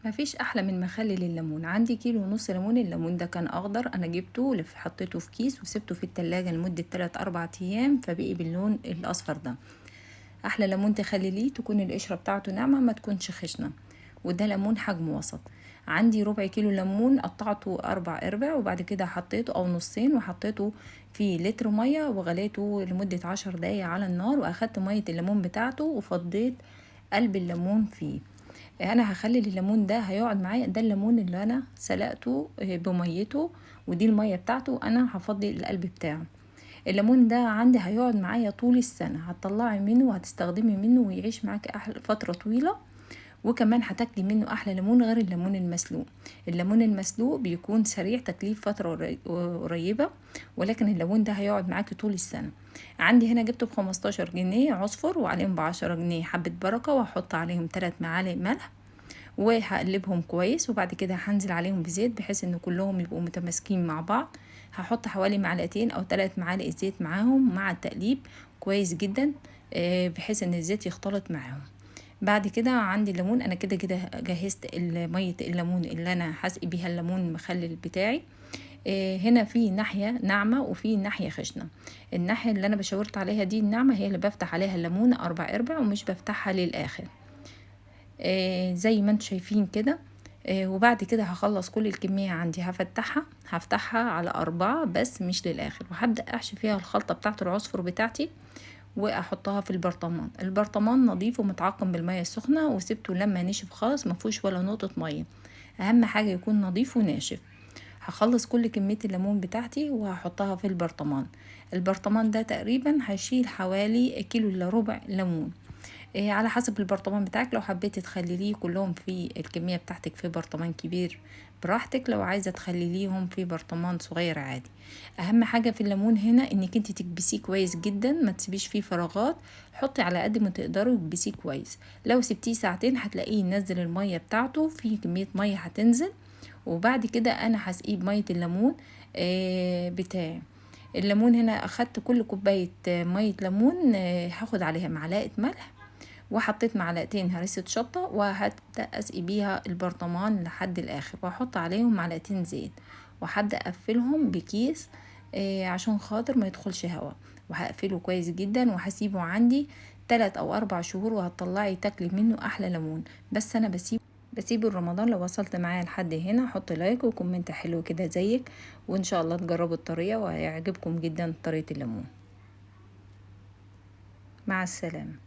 مفيش احلى من مخلل الليمون. عندي كيلو ونص ليمون. الليمون ده كان اخضر، انا جبته حطيته في كيس وسبته في التلاجة لمدة 3 4 ايام فبقي باللون الاصفر ده. احلى ليمون تخلليه تكون القشرة بتاعته ناعمة ما تكونش خشنة، وده ليمون حجم وسط. عندي ربع كيلو ليمون قطعته 4 ارباع وبعد كده حطيته او نصين وحطيته في لتر مية وغليته لمدة 10 دقايق على النار، واخدت مية الليمون بتاعته وفضيت قلب الليمون فيه. انا هخلي الليمون ده هيقعد معايا، ده الليمون اللي انا سلقته بميته، ودي المية بتاعته انا هفضي القلب بتاعه. الليمون ده عندي هيقعد معايا طول السنة، هتطلعي منه وهتستخدمي منه ويعيش معاك أحلى فترة طويلة. وكمان هتاكلي منه احلى ليمون غير الليمون المسلوق. الليمون المسلوق بيكون سريع تكليف فترة قريبة، ولكن الليمون ده هيقعد معاكي طول السنة. عندي هنا جبته ب15 جنيه عصفر، وعليهم ب10 جنيه حبة بركة، وهحط عليهم 3 معالق ملح وهقلبهم كويس. وبعد كده هنزل عليهم بزيت بحيث ان كلهم يبقوا متماسكين مع بعض. هحط حوالي معلقتين او 3 معالق زيت معاهم مع التقليب كويس جدا، بحيث ان الزيت يختلط معاهم. بعد كده عندي الليمون، انا كده كده جهزت ميه الليمون اللي انا هسقي بيها الليمون المخلل بتاعي. هنا في ناحية ناعمة وفي ناحية خشنة. الناحية اللي انا بشاورت عليها دي الناعمة هي اللي بفتح عليها الليمون 4 ارباع ومش بفتحها للاخر، زي ما انتم شايفين كده. وبعد كده هخلص كل الكمية عندي هفتحها على 4 بس مش للآخر، وهبدأ أحشي فيها الخلطة بتاعة العصفر بتاعتي واحطها في البرطمان نظيف ومتعقم بالمية السخنة، وسبته لما نشف خالص مفيهوش ولا نقطة مية. اهم حاجة يكون نظيف وناشف. هخلص كل كمية الليمون بتاعتي وهحطها في البرطمان ده تقريبا هشيل حوالي كيلو الا ربع ليمون. على حسب البرطمان بتاعك، لو حبيتي تخلليه كلهم في الكمية بتاعتك في برطمان كبير براحتك، لو عايزة تخلليهم في برطمان صغير عادي. اهم حاجة في الليمون هنا انك انت تكبسيه كويس جدا، ما تسيبيش فيه فراغات. حطي على قد ما تقدري وكبسيه كويس. لو سبتيه ساعتين هتلاقيه ينزل المية بتاعته، في كمية مية هتنزل. وبعد كده انا هسقيه بمية الليمون بتاعي. الليمون هنا اخدت كل كوباية مية ليمون هاخد عليها معلقة ملح، وحطيت معلقتين هريسة شطة، وهبدأ أسقي بيها البرطمان لحد الآخر، وهحط عليهم معلقتين زيت، وهبدأ أقفلهم بكيس عشان خاطر ما يدخلش هوا، وهقفله كويس جدا وهسيبه عندي 3 أو 4 شهور، وهتطلعي تاكلي منه أحلى ليمون. بس أنا بسيبه رمضان. لو وصلت معايا لحد هنا حط لايك وكومنت حلو كده زيك، وإن شاء الله تجربوا الطريقة وهيعجبكم جدا طريقة الليمون. مع السلامة.